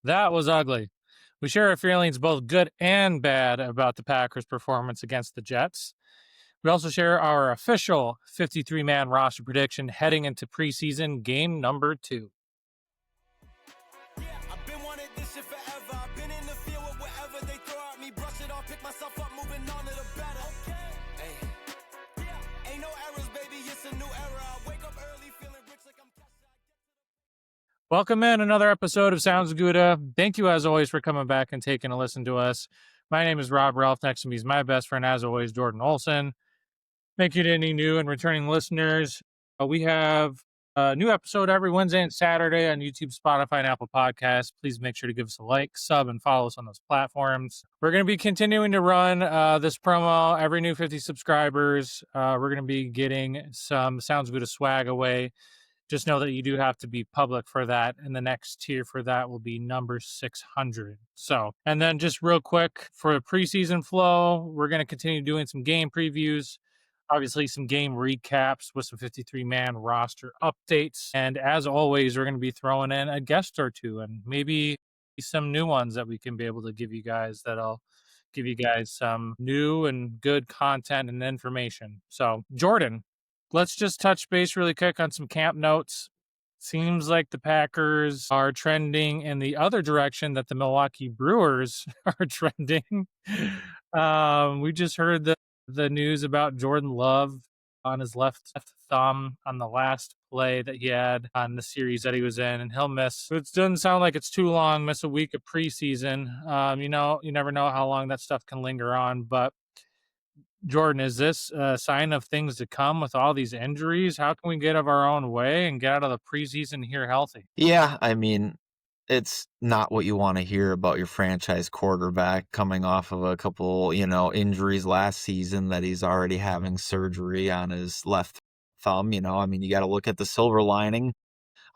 That was ugly. We share our feelings, both good and bad, about the Packers' performance against the Jets. We also share our official 53-man roster prediction heading into preseason game number 2. Yeah, I've been wanting this shit forever. I've been in the field with whatever they throw at me. Brush it off, pick myself up, moving on to the better. Okay. Hey. Yeah. Ain't no errors, baby. It's a new era. I wake up early feeling rich like I'm Welcome in another episode of Sounds Gouda. Thank you, as always, for coming back and taking a listen to us. My name is Rob Ralph. Next to me is my best friend, as always, Jordan Olson. Thank you to any new and returning listeners. We have a new episode every Wednesday and Saturday on YouTube, Spotify, and Apple Podcasts. Please make sure to give us a like, sub, and follow us on those platforms. We're going to be continuing to run this promo. Every new 50 subscribers, we're going to be getting some Sounds Gouda swag away. Just know that you do have to be public for that, and the next tier for that will be number 600. So, and then just real quick for the preseason flow, we're going to continue doing some game previews, obviously some game recaps with some 53-man roster updates. And as always, we're going to be throwing in a guest or two and maybe some new ones that we can be able to give you guys that'll give you guys some new and good content and information. So, Jordan, let's just touch base really quick on some camp notes. Seems like the Packers are trending in the other direction that the Milwaukee Brewers are trending. We just heard the news about Jordan Love on his left thumb on the last play that he had on the series that he was in, and he'll miss. It doesn't sound like it's too long, miss a week of preseason. You never know how long that stuff can linger on, but Jordan, is this a sign of things to come with all these injuries? How can we get of our own way and get out of the preseason here healthy? Yeah, I mean, it's not what you want to hear about your franchise quarterback coming off of a couple, injuries last season that he's already having surgery on his left thumb. I mean, you got to look at the silver lining.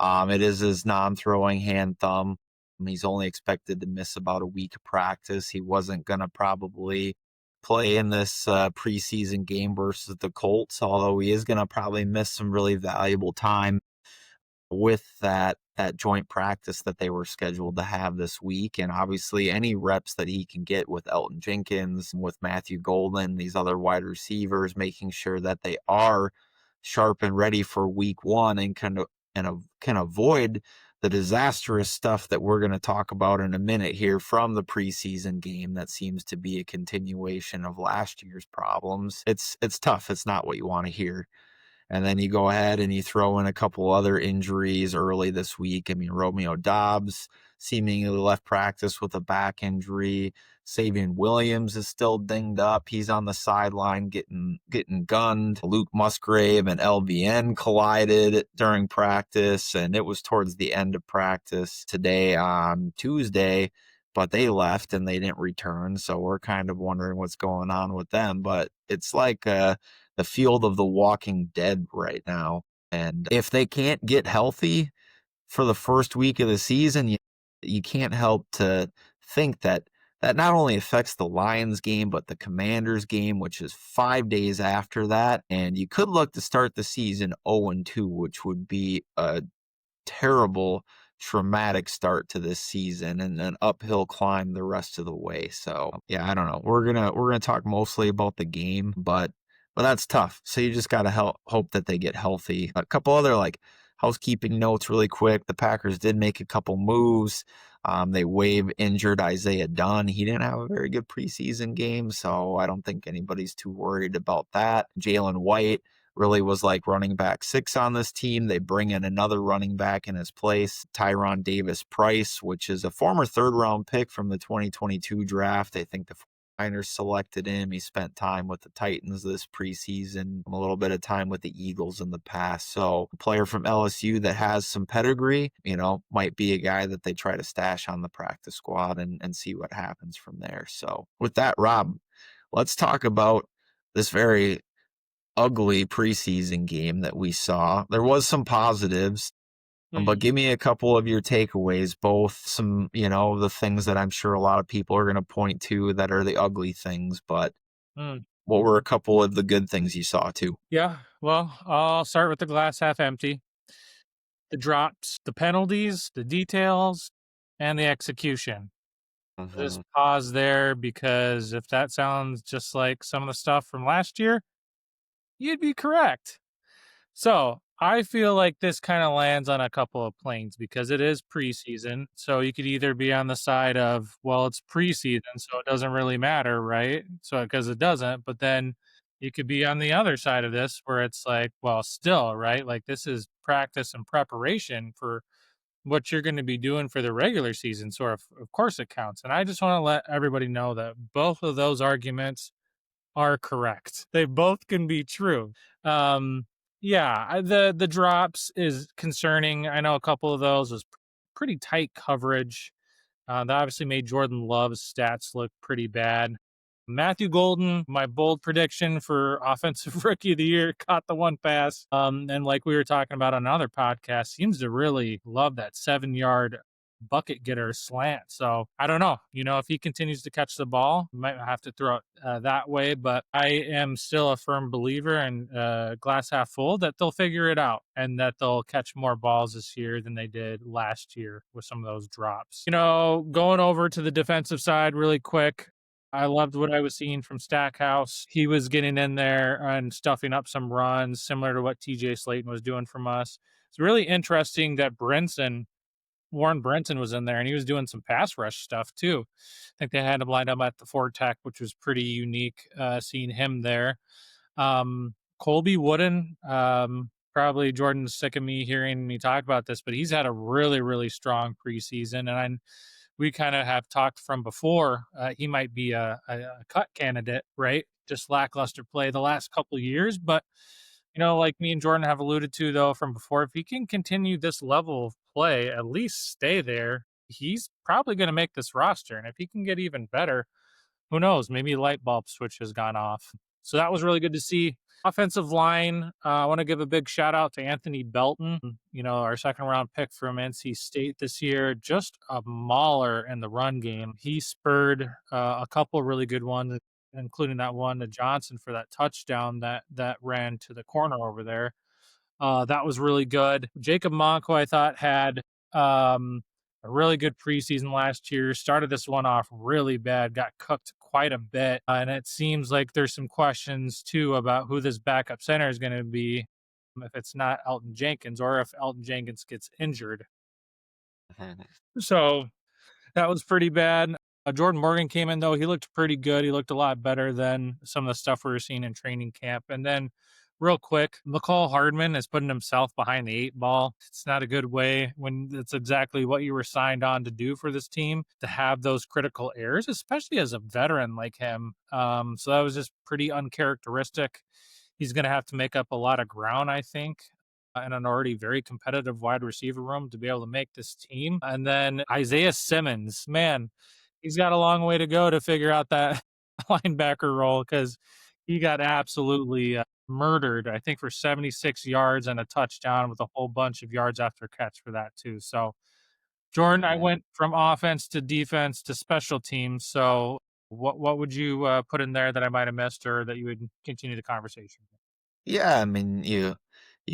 It is his non-throwing hand thumb. He's only expected to miss about a week of practice. He wasn't going to probably play in this preseason game versus the Colts, although he is going to probably miss some really valuable time with that joint practice that they were scheduled to have this week. And obviously any reps that he can get with Elton Jenkins, with Matthew Golden, these other wide receivers, making sure that they are sharp and ready for week one and can avoid the disastrous stuff that we're going to talk about in a minute here from the preseason game that seems to be a continuation of last year's problems. It's tough. It's not what you want to hear. And then you go ahead and you throw in a couple other injuries early this week. I mean, Romeo Doubs seemingly left practice with a back injury. Savion Williams is still dinged up. He's on the sideline getting gunned. Luke Musgrave and LVN collided during practice, and it was towards the end of practice today on Tuesday, but they left and they didn't return. So we're kind of wondering what's going on with them. But it's like the field of the walking dead right now. And if they can't get healthy for the first week of the season, you can't help to think that not only affects the Lions game, but the Commanders game, which is 5 days after that. And you could look to start the season 0-2, which would be a terrible, traumatic start to this season and an uphill climb the rest of the way. So yeah, I don't know. We're gonna talk mostly about the game, but that's tough. So you just gotta hope that they get healthy. A couple other housekeeping notes really quick. The Packers did make a couple moves. They waived injured Isaiah Dunn. He didn't have a very good preseason game, so I don't think anybody's too worried about that. Jalen White really was like running back 6 on this team. They bring in another running back in his place, Tyron Davis-Price, which is a former third-round pick from the 2022 draft. I think the Niners selected him. He spent time with the Titans this preseason, a little bit of time with the Eagles in the past. So a player from LSU that has some pedigree, might be a guy that they try to stash on the practice squad and see what happens from there. So with that, Rob, let's talk about this very ugly preseason game that we saw. There was some positives. But give me a couple of your takeaways, both some, the things that I'm sure a lot of people are going to point to that are the ugly things, but what were a couple of the good things you saw too? Yeah, well, I'll start with the glass half empty. The drops, the penalties, the details, and the execution. Just Mhm. pause there because if that sounds just like some of the stuff from last year, you'd be correct. So I feel like this kind of lands on a couple of planes because it is preseason. So you could either be on the side of, well, it's preseason, so it doesn't really matter, right? So because it doesn't, but then you could be on the other side of this where it's like, well, still, right? Like this is practice and preparation for what you're going to be doing for the regular season. So of course it counts. And I just want to let everybody know that both of those arguments are correct. They both can be true. Um, yeah, the drops is concerning. I know a couple of those was pretty tight coverage. That obviously made Jordan Love's stats look pretty bad. Matthew Golden, my bold prediction for offensive rookie of the year, caught the one pass. And like we were talking about on another podcast, seems to really love that 7 yard bucket getter slant. So I don't know, if he continues to catch the ball, might have to throw it that way. But I am still a firm believer and glass half full that they'll figure it out and that they'll catch more balls this year than they did last year with some of those drops. Going over to the defensive side really quick, I loved what I was seeing from Stackhouse. He was getting in there and stuffing up some runs, similar to what TJ Slayton was doing from us. It's really interesting that Warren Brinson was in there and he was doing some pass rush stuff too. I think they had him lined up at the four tech, which was pretty unique seeing him there. Colby Wooden, probably Jordan's sick of me hearing me talk about this, but he's had a really, really strong preseason. And we kind of have talked from before. He might be a cut candidate, right? Just lackluster play the last couple of years. But, like me and Jordan have alluded to, though, from before, if he can continue this level of play, at least stay there, he's probably going to make this roster. And if he can get even better, who knows? Maybe a light bulb switch has gone off. So that was really good to see. Offensive line, I want to give a big shout out to Anthony Belton, our second round pick from NC State this year. Just a mauler in the run game. He spurred a couple really good ones, including that one to Johnson for that touchdown that ran to the corner over there. That was really good. Jacob Monko, I thought, had a really good preseason last year. Started this one off really bad, got cooked quite a bit. And it seems like there's some questions, too, about who this backup center is going to be if it's not Elton Jenkins or if Elton Jenkins gets injured. Mhm. So that was pretty bad. Jordan Morgan came in, though. He looked pretty good. He looked a lot better than some of the stuff we were seeing in training camp. And then, real quick, McCole Hardman is putting himself behind the eight ball. It's not a good way when it's exactly what you were signed on to do for this team, to have those critical errors, especially as a veteran like him. So that was just pretty uncharacteristic. He's going to have to make up a lot of ground, I think, in an already very competitive wide receiver room to be able to make this team. And then Isaiah Simmons, man, he's got a long way to go to figure out that linebacker role because he got absolutely murdered, I think, for 76 yards and a touchdown with a whole bunch of yards after catch for that, too. So, Jordan, I Mhm. went from offense to defense to special teams. So, what would you put in there that I might have missed or that you would continue the conversation? Yeah, I mean, you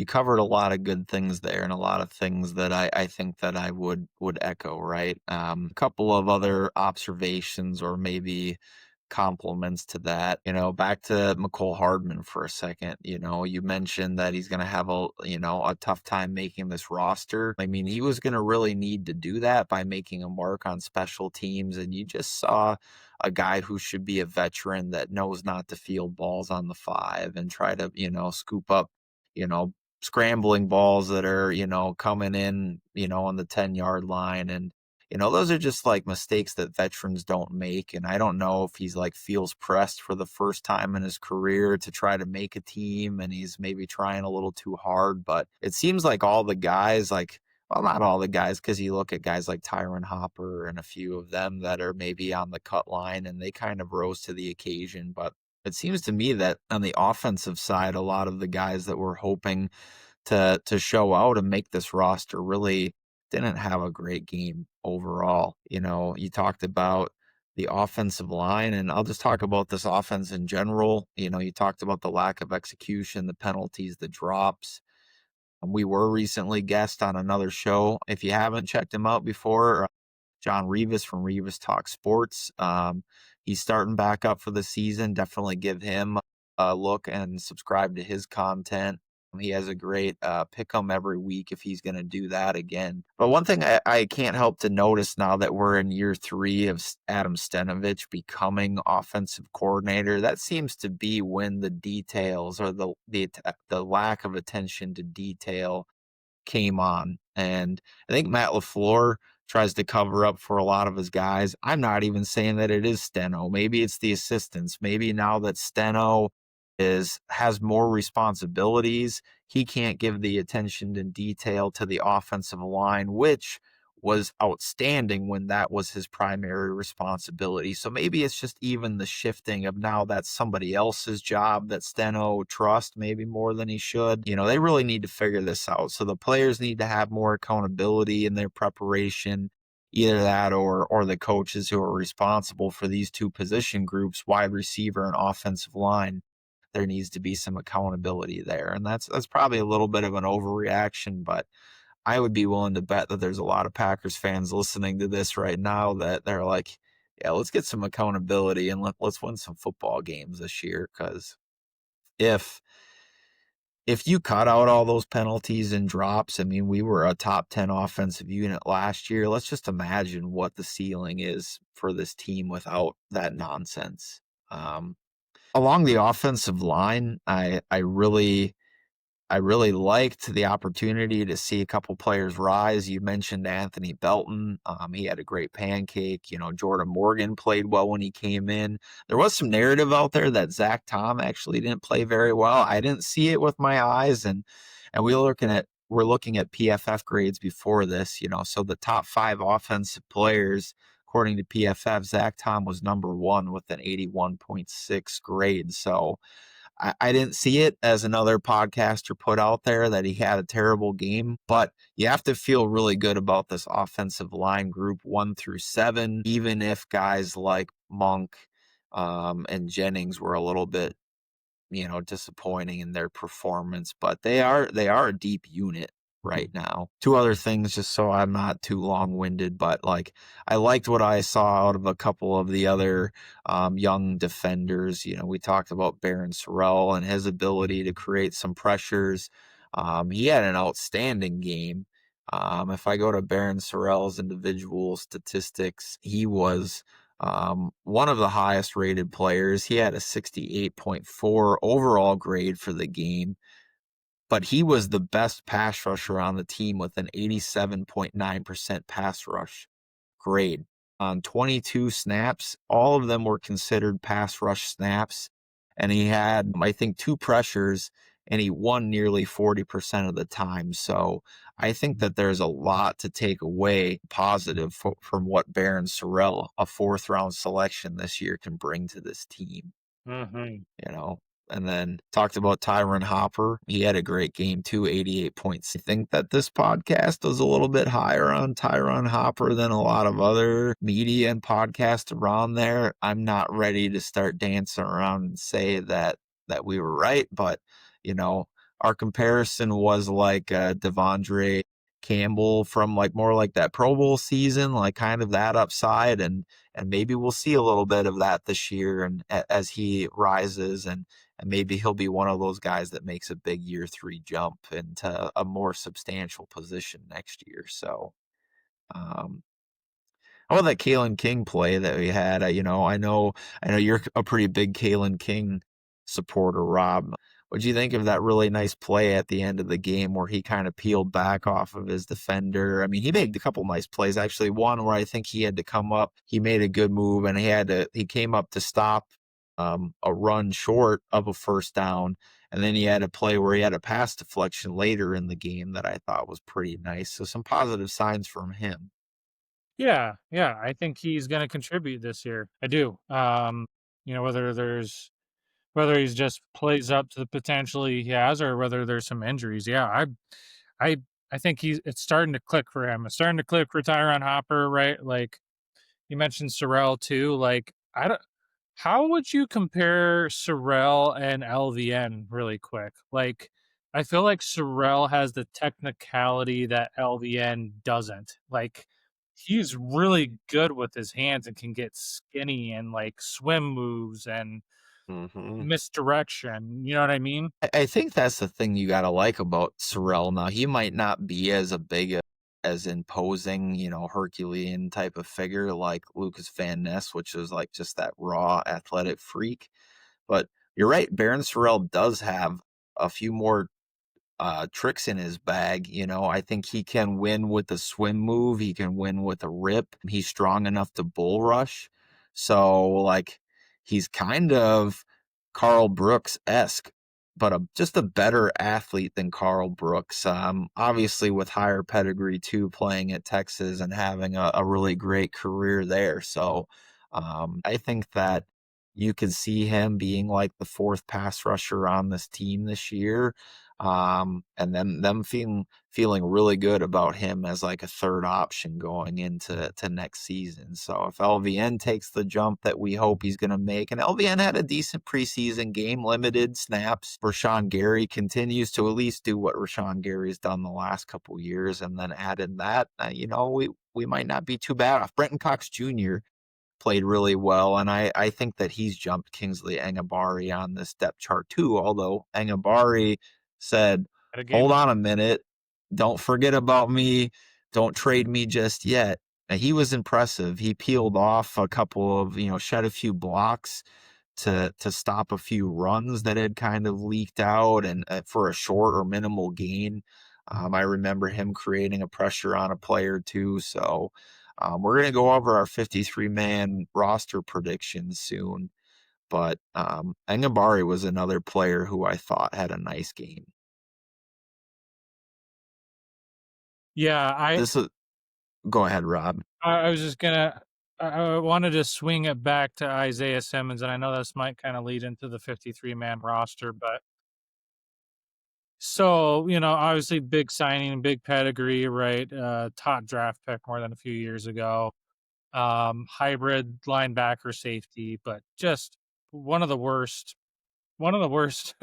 covered a lot of good things there and a lot of things that I think that I would echo, right? A couple of other observations or maybe compliments to that. Back to McCole Hardman for a second. You mentioned that he's going to have a tough time making this roster. I mean, he was going to really need to do that by making a mark on special teams. And you just saw a guy who should be a veteran that knows not to field balls on the five and try to, scoop up, you know, scrambling balls that are, coming in, on the 10-yard line. And those are just like mistakes that veterans don't make. And I don't know if he's like feels pressed for the first time in his career to try to make a team and he's maybe trying a little too hard. But it seems like all the guys, like, well, not all the guys, because you look at guys like Tyron Hopper and a few of them that are maybe on the cut line and they kind of rose to the occasion. But it seems to me that on the offensive side, a lot of the guys that were hoping to show out and make this roster really didn't have a great game overall. You talked about the offensive line, and I'll just talk about this offense in general. You talked about the lack of execution, the penalties, the drops. We were recently guest on another show. If you haven't checked them out before, John Rivas from Rivas Talk Sports. He's starting back up for the season. Definitely give him a look and subscribe to his content. He has a great pick 'em every week if he's going to do that again. But one thing I can't help to notice now that we're in year 3 of Adam Stenovich becoming offensive coordinator, that seems to be when the details or the lack of attention to detail came on. And I think Matt LaFleur tries to cover up for a lot of his guys. I'm not even saying that it is Steno. Maybe it's the assistants. Maybe now that Steno has more responsibilities, he can't give the attention and detail to the offensive line, which was outstanding when that was his primary responsibility. So maybe it's just even the shifting of now that's somebody else's job that Steno trusts maybe more than he should. They really need to figure this out. So the players need to have more accountability in their preparation, either that or the coaches who are responsible for these two position groups, wide receiver and offensive line. There needs to be some accountability there. And that's probably a little bit of an overreaction, but I would be willing to bet that there's a lot of Packers fans listening to this right now that they're like, yeah, let's get some accountability and let's win some football games this year. Because if you cut out all those penalties and drops, I mean, we were a top 10 offensive unit last year. Let's just imagine what the ceiling is for this team without that nonsense. Along the offensive line, I really liked the opportunity to see a couple players rise. You mentioned Anthony Belton. He had a great pancake. Jordan Morgan played well when he came in. There was some narrative out there that Zach Tom actually didn't play very well. I didn't see it with my eyes, and we're looking at PFF grades before this. So the top 5 offensive players, according to PFF, Zach Tom was number 1 with an 81.6 grade. So I didn't see it, as another podcaster put out there, that he had a terrible game, but you have to feel really good about this offensive line group 1 through 7, even if guys like Monk and Jennings were a little bit, disappointing in their performance, but they are a deep unit right now. 2 other things, just so I'm not too long-winded, but I liked what I saw out of a couple of the other young defenders. We talked about Baron Sorrell and his ability to create some pressures. He had an outstanding game. If I go to Baron Sorrell's individual statistics, he was one of the highest rated players. He had a 68.4 overall grade for the game, but he was the best pass rusher on the team with an 87.9% pass rush grade. On 22 snaps, all of them were considered pass rush snaps, and he had, I think, 2 pressures, and he won nearly 40% of the time. So I think that there's a lot to take away positive from what Baron Sorrell, a 4th-round selection this year, can bring to this team. Mm-hmm. And then talked about Tyron Hopper. He had a great game too, 88 points. I think that this podcast was a little bit higher on Tyron Hopper than a lot of other media and podcasts around there. I'm not ready to start dancing around and say that we were right, but our comparison was like Devondre Campbell from more like that Pro Bowl season, kind of that upside, and maybe we'll see a little bit of that this year, and as he rises, and maybe he'll be one of those guys that makes a big year 3 jump into a more substantial position next year. So how about that Kalen King play that we had? I know you're a pretty big Kalen King supporter, Rob. What'd you think of that really nice play at the end of the game where he kind of peeled back off of his defender? I mean, he made a couple nice plays, actually. One where I think he had to come up. He made a good move, and he came up to stop a run short of a first down. And then he had a play where he had a pass deflection later in the game that I thought was pretty nice. So some positive signs from him. Yeah, I think he's going to contribute this year. I do. Whether he's just plays up to the potential he has, or whether there's some injuries. Yeah, I think it's starting to click for him. It's starting to click for Tyron Hopper, right? Like you mentioned Sorrell too. How would you compare Sorrell and LVN really quick? I feel like Sorrell has the technicality that LVN doesn't. he's really good with his hands and can get skinny and like swim moves and Mhm. misdirection. You know what I mean? I think that's the thing you gotta like about Sorrell now. He might not be as a big as imposing, Herculean type of figure like Lucas Van Ness, which is like just that raw athletic freak. But you're right, Baron Sorrell does have a few more tricks in his bag. I think he can win with the swim move. He can win with a rip. He's strong enough to bull rush. So, like, he's kind of Carl Brooks esque, but just a better athlete than Carl Brooks. Obviously, with higher pedigree too, playing at Texas and having a really great career there. So, I think that you could see him being like the fourth pass rusher on this team this year, and then them feeling really good about him as like a third option going into next season. So if LVN takes the jump that we hope he's going to make, and LVN had a decent preseason game, limited snaps. Rashawn Gary continues to at least do what Rashawn Gary's done the last couple years, and then added that, we might not be too bad off. Brenton Cox Jr. played really well, and I think that he's jumped Kingsley Enagbari on this depth chart too, although Enagbari said, At a game. hold on a minute, don't forget about me, don't trade me just yet. And he was impressive. He peeled off a couple of, shed a few blocks to stop a few runs that had kind of leaked out, and for a short or minimal gain. I remember him creating a pressure on a player too. So we're going to go over our 53-man roster predictions soon. But Enagbari was another player who I thought had a nice game. Yeah, This is Go ahead, Rob. I was just gonna. I wanted to swing it back to Isaiah Simmons, and I know this might kind of lead into the 53-man roster, but so obviously big signing, big pedigree, right? Top draft pick more than a few years ago. Hybrid linebacker safety, but just one of the worst, one of the worst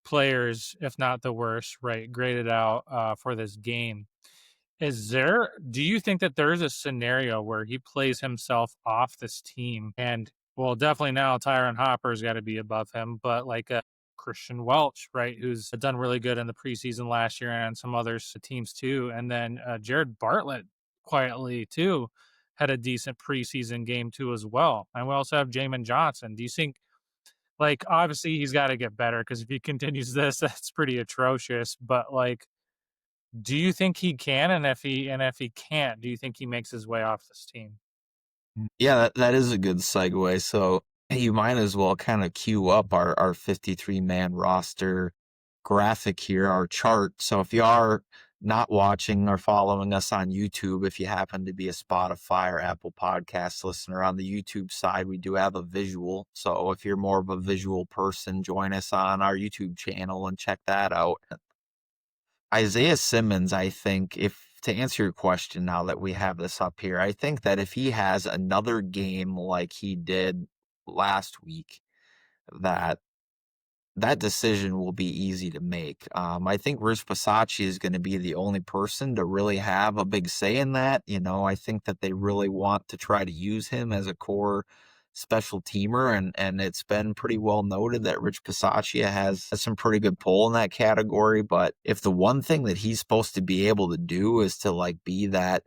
players, if not the worst, right? Graded out for this game. Do you think that there's a scenario where he plays himself off this team? And well, definitely now Tyron Hopper's got to be above him, but like a Christian Welch, right, who's done really good in the preseason last year and some other teams too. And then Jared Bartlett quietly too had a decent preseason game too as well. And we also have Jamin Johnson. Do you think, like, obviously he's got to get better because if he continues this, that's pretty atrocious. But like, do you think he can? And if he can't, do you think he makes his way off this team? Yeah, that is a good segue. So you might as well kind of queue up our 53-man roster graphic here, our chart. So if you are not watching or following us on YouTube, if you happen to be a Spotify or Apple Podcast listener, on the YouTube side, we do have a visual. So if you're more of a visual person, join us on our YouTube channel and check that out. Isaiah Simmons, I think, if to answer your question now that we have this up here, I think that if he has another game like he did last week, that that decision will be easy to make. I think Rich Bisaccia is going to be the only person to really have a big say in that. I think that they really want to try to use him as a core special teamer, and it's been pretty well noted that Rich Bisaccia has some pretty good pull in that category. But if the one thing that he's supposed to be able to do is to like be that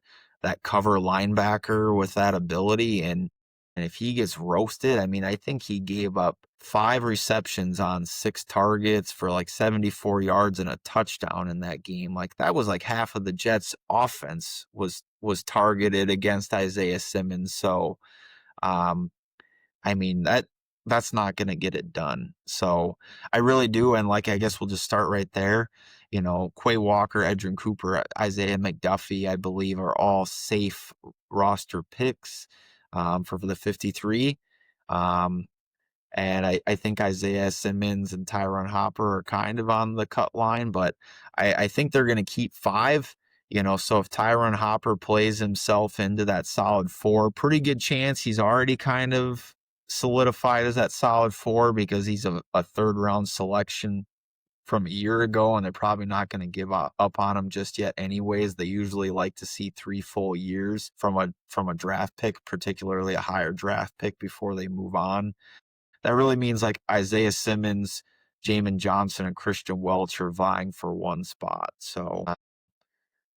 cover linebacker with that ability, and if he gets roasted, I mean, I think he gave up 5 receptions on 6 targets for like 74 yards and a touchdown in that game. Like that was like half of the Jets offense was targeted against Isaiah Simmons. So I mean, that's not going to get it done. So I really do. And like, I guess we'll just start right there. Quay Walker, Edrin Cooper, Isaiah McDuffie, I believe, are all safe roster picks for the 53. And I think Isaiah Simmons and Tyron Hopper are kind of on the cut line, but I think they're going to keep 5. So if Tyron Hopper plays himself into that solid 4, pretty good chance he's already kind of solidified as that solid 4 because he's a third round selection. from a year ago, and they're probably not going to give up on him just yet anyways. They usually like to see 3 full years from a draft pick, particularly a higher draft pick, before they move on. That really means like Isaiah Simmons, Jamin Johnson, and Christian Welch are vying for one spot. So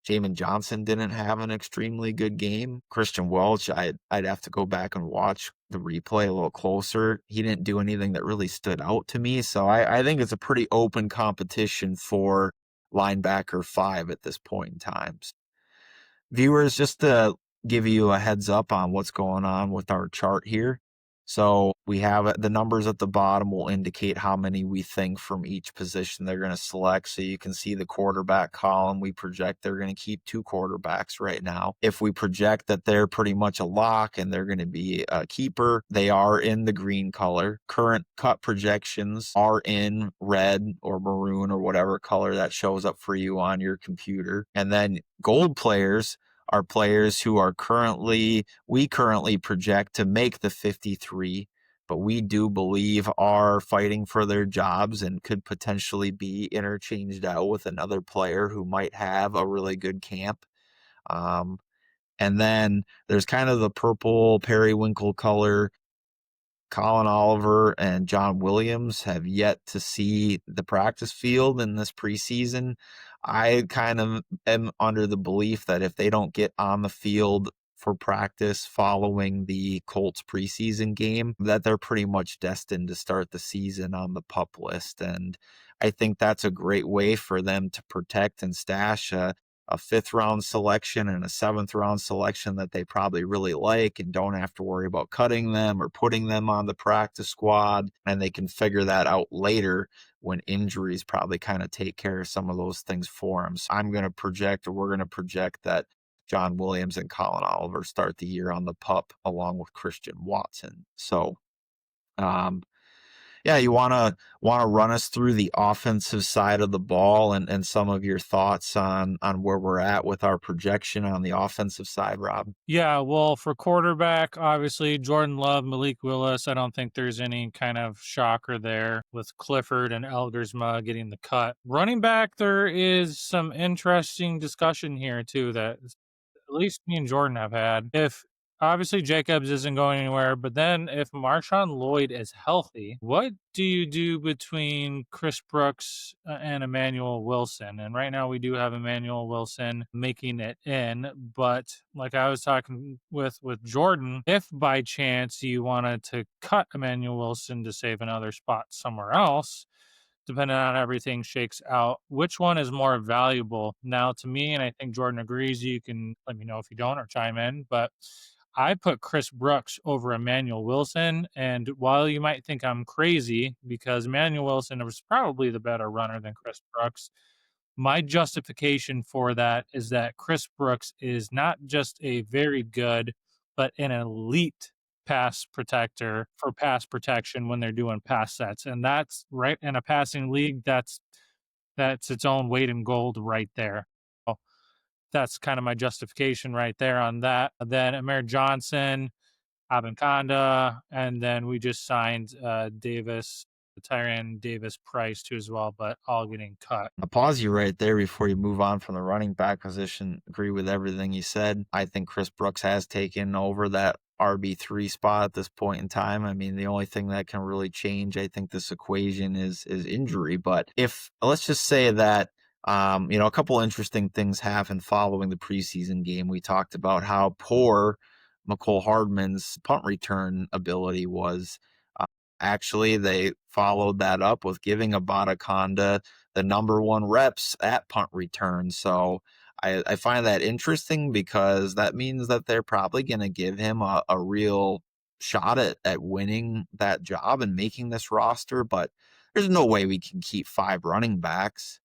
Jamin Johnson didn't have an extremely good game. Christian Welch, I'd have to go back and watch the replay a little closer. He didn't do anything that really stood out to me. So I think it's a pretty open competition for linebacker 5 at this point in time. Viewers, just to give you a heads up on what's going on with our chart here. So we have the numbers at the bottom will indicate how many we think from each position they're going to select. So you can see the quarterback column. We project they're going to keep 2 quarterbacks right now. If we project that they're pretty much a lock and they're going to be a keeper, they are in the green color. Current cut projections are in red or maroon or whatever color that shows up for you on your computer. And then gold players are players who are we currently project to make the 53, but we do believe are fighting for their jobs and could potentially be interchanged out with another player who might have a really good camp. And then there's kind of the purple periwinkle color. Colin Oliver and John Williams have yet to see the practice field in this preseason. I kind of am under the belief that if they don't get on the field for practice following the Colts preseason game, that they're pretty much destined to start the season on the PUP list. And I think that's a great way for them to protect and stash a 5th round selection and a 7th round selection that they probably really like and don't have to worry about cutting them or putting them on the practice squad. And they can figure that out later when injuries probably kind of take care of some of those things for them. So we're going to project that John Williams and Colin Oliver start the year on the PUP along with Christian Watson. So, yeah, you want to run us through the offensive side of the ball and some of your thoughts on where we're at with our projection on the offensive side, Rob? Yeah, well, for quarterback, obviously Jordan Love, Malik Willis. I don't think there's any kind of shocker there with Clifford and Elgersma getting the cut. Running back, there is some interesting discussion here too that at least me and Jordan have had. If obviously Jacobs isn't going anywhere, but then if Marshawn Lloyd is healthy, what do you do between Chris Brooks and Emmanuel Wilson? And right now we do have Emmanuel Wilson making it in, but like I was talking with Jordan, if by chance you wanted to cut Emmanuel Wilson to save another spot somewhere else, depending on how everything shakes out, which one is more valuable? Now, to me, and I think Jordan agrees, you can let me know if you don't or chime in, but I put Chris Brooks over Emmanuel Wilson. And while you might think I'm crazy because Emmanuel Wilson was probably the better runner than Chris Brooks, my justification for that is that Chris Brooks is not just a very good, but an elite pass protector for pass protection when they're doing pass sets. And that's right in a passing league. That's its own weight in gold right there. So that's kind of my justification right there on that. Then Amir Johnson, Abanconda, and then we just signed Davis, Tyrion Davis Price too as well, but all getting cut. I'll pause you right there before you move on from the running back position. Agree with everything you said. I think Chris Brooks has taken over that RB3 spot at this point in time. I mean, the only thing that can really change, I think, this equation is injury. But if let's just say that a couple interesting things happened following the preseason game. We talked about how poor McCole Hardman's punt return ability was. Actually, they followed that up with giving Abanconda the number 1 reps at punt return. So I find that interesting because that means that they're probably going to give him a real shot at winning that job and making this roster. But there's no way we can keep 5 running backs.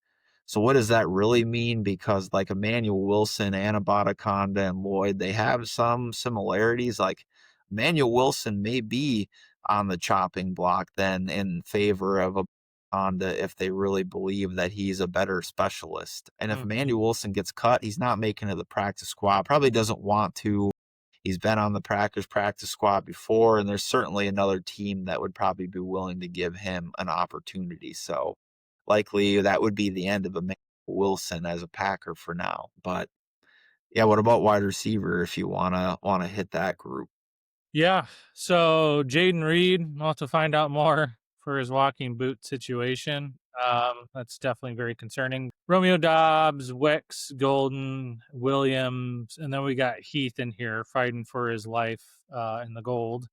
So what does that really mean? Because like Emmanuel Wilson, Abanconda, and Lloyd, they have some similarities. Like Emmanuel Wilson may be on the chopping block then in favor of a Honda if they really believe that he's a better specialist. And if Emmanuel Wilson gets cut, he's not making it to the practice squad, probably doesn't want to. He's been on the practice squad before, and there's certainly another team that would probably be willing to give him an opportunity. So likely that would be the end of a Wilson as a Packer for now. But yeah, what about wide receiver if you wanna hit that group? Yeah. So Jaden Reed, we'll have to find out more for his walking boot situation. That's definitely very concerning. Romeo Dobbs, Wicks, Golden, Williams, and then we got Heath in here fighting for his life in the gold.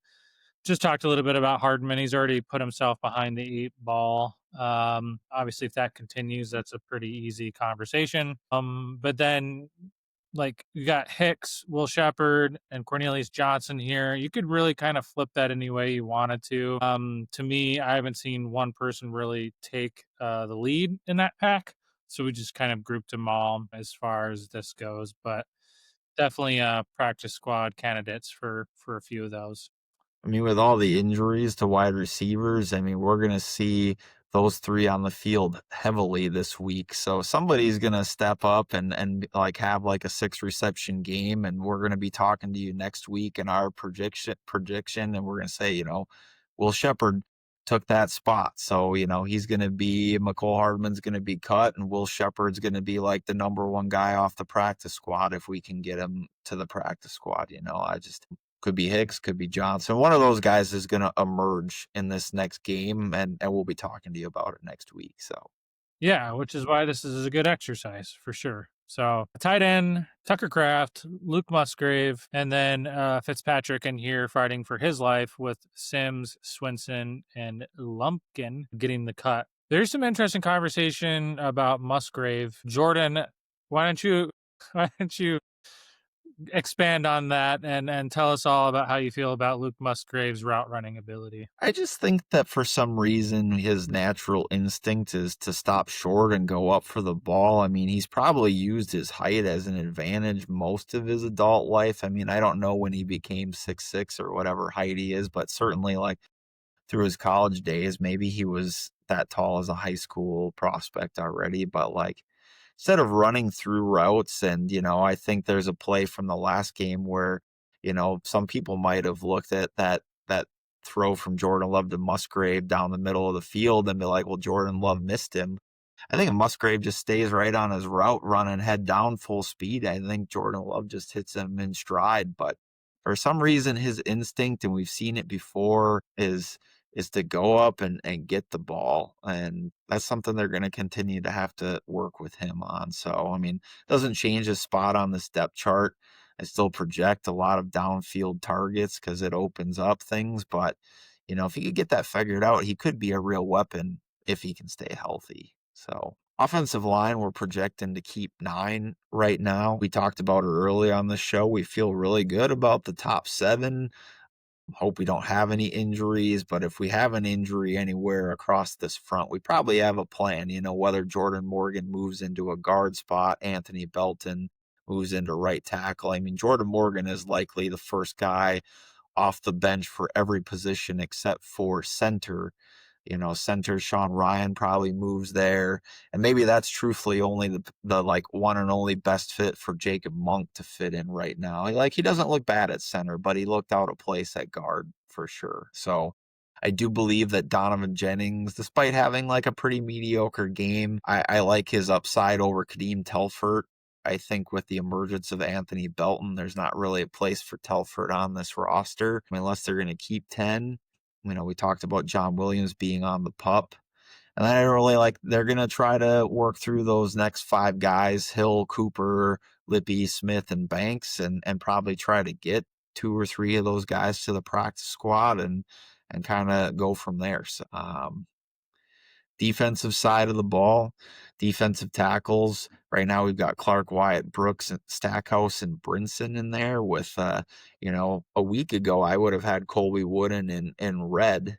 Just talked a little bit about Hardman. He's already put himself behind the 8 ball. Obviously, if that continues, that's a pretty easy conversation. But then, like, you got Hicks, Will Shepherd, and Cornelius Johnson here. You could really kind of flip that any way you wanted to. To me, I haven't seen one person really take the lead in that pack. So we just kind of grouped them all as far as this goes. But definitely practice squad candidates for a few of those. I mean, with all the injuries to wide receivers, I mean, we're going to see those three on the field heavily this week. So somebody's going to step up and like have like a 6 reception game, and we're going to be talking to you next week in our prediction, and we're going to say, Will Shepherd took that spot. So, he's going to be McCole Hardman's going to be cut, and Will Shepherd's going to be like the number one guy off the practice squad if we can get him to the practice squad. I just could be Hicks, could be Johnson. One of those guys is going to emerge in this next game, and we'll be talking to you about it next week. So, yeah, which is why this is a good exercise for sure. So, tight end, Tucker Kraft, Luke Musgrave, and then Fitzpatrick in here fighting for his life with Sims, Swinson, and Lumpkin getting the cut. There's some interesting conversation about Musgrave. Jordan, why don't you expand on that and tell us all about how you feel about Luke Musgrave's route running ability? I just think that for some reason his natural instinct is to stop short and go up for the ball. I mean, he's probably used his height as an advantage most of his adult life. I mean, I don't know when he became 6'6" or whatever height he is, but certainly like through his college days, maybe he was that tall as a high school prospect already, but like instead of running through routes, and I think there's a play from the last game where some people might have looked at that throw from Jordan Love to Musgrave down the middle of the field and be like, well, Jordan Love missed him. I think Musgrave just stays right on his route, running head down full speed. I think Jordan Love just hits him in stride, but for some reason his instinct, and we've seen it before, is to go up and get the ball. And that's something they're going to continue to have to work with him on. So, I mean, doesn't change his spot on this depth chart. I still project a lot of downfield targets because it opens up things. But, if he could get that figured out, he could be a real weapon if he can stay healthy. So, offensive line, we're projecting to keep 9 right now. We talked about it early on the show. We feel really good about the top 7. Hope we don't have any injuries, but if we have an injury anywhere across this front, we probably have a plan, whether Jordan Morgan moves into a guard spot, Anthony Belton moves into right tackle. I mean, Jordan Morgan is likely the first guy off the bench for every position except for center. Center Sean Ryan probably moves there. And maybe that's truthfully only the like one and only best fit for Jacob Monk to fit in right now. Like, he doesn't look bad at center, but he looked out of place at guard for sure. So I do believe that Donovan Jennings, despite having like a pretty mediocre game, I like his upside over Kadeem Telfort. I think with the emergence of Anthony Belton, there's not really a place for Telfort on this roster unless they're going to keep 10. We talked about John Williams being on the pup. And I really like they're going to try to work through those next 5 guys, Hill, Cooper, Lippy, Smith, and Banks, and probably try to get 2 or 3 of those guys to the practice squad and kind of go from there. So, defensive side of the ball, defensive tackles. Right now we've got Clark, Wyatt, Brooks, and Stackhouse, and Brinson in there with, a week ago I would have had Colby Wooden in red.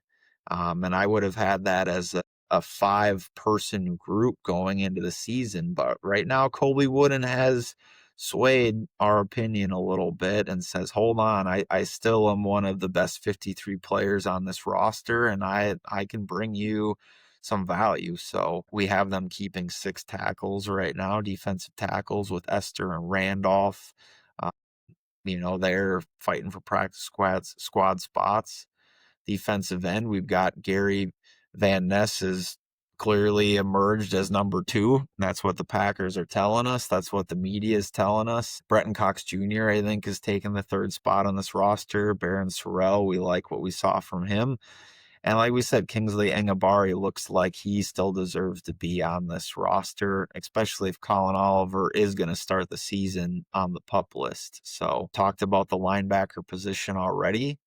And I would have had that as a 5-person group going into the season. But right now Colby Wooden has swayed our opinion a little bit and says, hold on, I still am one of the best 53 players on this roster, and I can bring you some value. So we have them keeping 6 tackles right now, defensive tackles, with Esther and Randolph. They're fighting for practice squad spots. Defensive end, we've got Gary Van Ness is clearly emerged as number 2. That's what the Packers are telling us. That's what the media is telling us. Bretton Cox Jr., I think, has taken the 3rd spot on this roster. Baron Sorrell, we like what we saw from him. And like we said, Kingsley Enagbare looks like he still deserves to be on this roster, especially if Colin Oliver is going to start the season on the PUP list. So talked about the linebacker position already,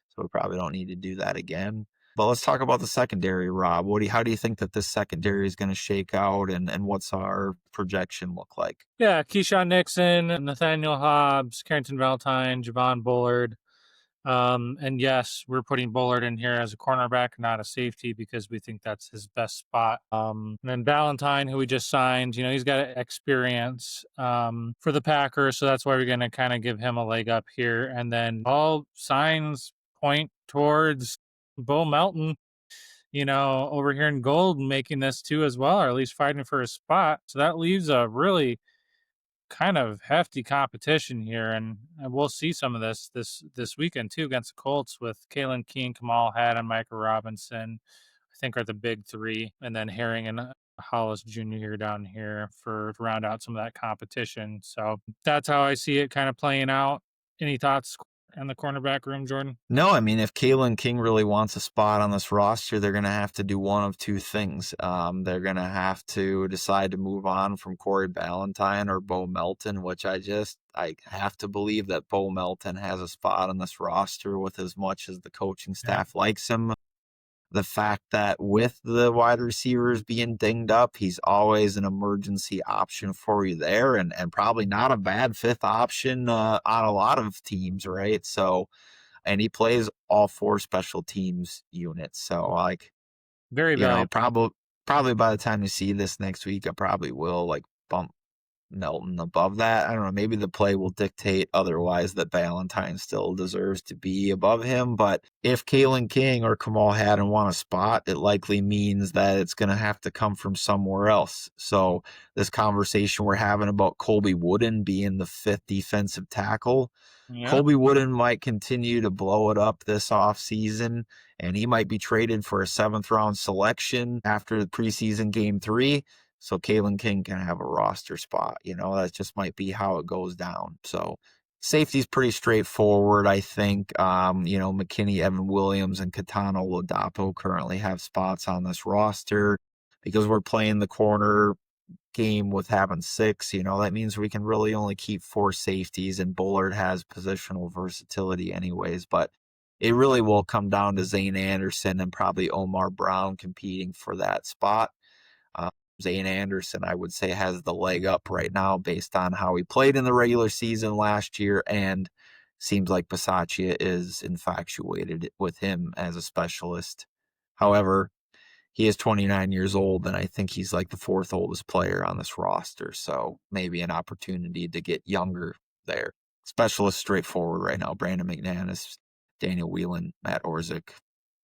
so we probably don't need to do that again. But let's talk about the secondary, Rob. How do you think that this secondary is going to shake out, and what's our projection look like? Yeah, Keyshawn Nixon, Nathaniel Hobbs, Carrington Valentine, Javon Bullard. And yes, we're putting Bullard in here as a cornerback, not a safety, because we think that's his best spot. And then Valentine, who we just signed, he's got experience for the Packers, so that's why we're going to kind of give him a leg up here. And then all signs point towards Bo Melton, over here in gold, making this too as well, or at least fighting for a spot. So that leaves a really kind of hefty competition here, and we'll see some of this weekend too against the Colts with Kalen King, Kamal Haddon, Micah Robinson, I think are the big 3, and then Herring and Hollis Jr. down here to round out some of that competition. So that's how I see it kind of playing out. Any thoughts in the cornerback room, Jordan? No, I mean, if Kalen King really wants a spot on this roster, they're going to have to do one of 2 things. They're going to have to decide to move on from Corey Ballantyne or Bo Melton, which I have to believe that Bo Melton has a spot on this roster with as much as the coaching staff likes him. The fact that with the wide receivers being dinged up, he's always an emergency option for you there, and probably not a bad 5th option on a lot of teams, right? So, and he plays all 4 special teams units. So, like, Very valuable. Probably by the time you see this next week, I probably will like bump Melton above that. I don't know. Maybe the play will dictate otherwise that Ballantyne still deserves to be above him. But if Kalen King or Kamal Haddon want a spot, it likely means that it's going to have to come from somewhere else. So this conversation we're having about Colby Wooden being the 5th defensive tackle, Colby Wooden might continue to blow it up this offseason, and he might be traded for a 7th round selection after the preseason game 3. So Kalen King can have a roster spot. That just might be how it goes down. So safety's pretty straightforward, I think. McKinney, Evan Williams, and Katana Ladapo currently have spots on this roster. Because we're playing the corner game with having 6, that means we can really only keep 4 safeties, and Bullard has positional versatility anyways. But it really will come down to Zane Anderson and probably Omar Brown competing for that spot. Zane Anderson, I would say, has the leg up right now based on how he played in the regular season last year, and seems like Bisaccia is infatuated with him as a specialist. However, he is 29 years old, and I think he's like the 4th oldest player on this roster, so maybe an opportunity to get younger there. Specialist straightforward right now. Brandon McManus, Daniel Whelan, Matt Orzik,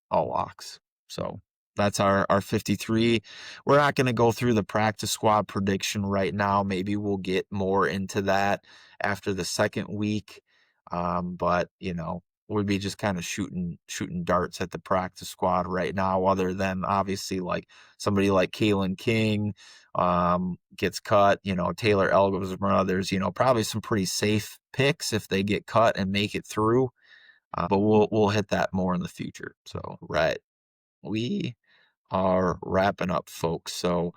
all locks. So that's our 53. We're not going to go through the practice squad prediction right now. Maybe we'll get more into that after the 2nd week. But we'd be just kind of shooting darts at the practice squad right now, other than obviously like somebody like Kalen King gets cut, Taylor Elgos and others, probably some pretty safe picks if they get cut and make it through. But we'll hit that more in the future. So, right. We are wrapping up, folks. So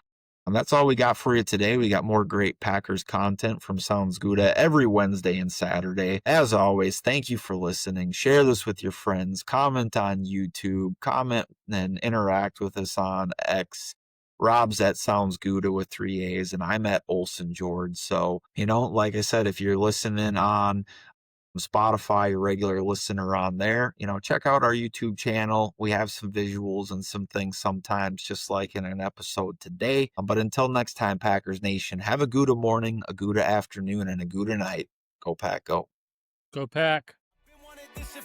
that's all we got for you today. We got more great Packers content from Sounds Gouda every Wednesday and Saturday. As always, thank you for listening. Share this with your friends. Comment on YouTube. Comment and interact with us on X. Rob's at Sounds Gouda with 3 A's, and I'm at Olson George. So, like I said, if you're listening on Spotify, your regular listener on there, check out our YouTube channel. We have some visuals and some things sometimes, just like in an episode today. But until next time, Packers Nation, have a Gouda morning, a Gouda afternoon, and a Gouda night. Go Pack, go. Go Pack. Been wanted this shit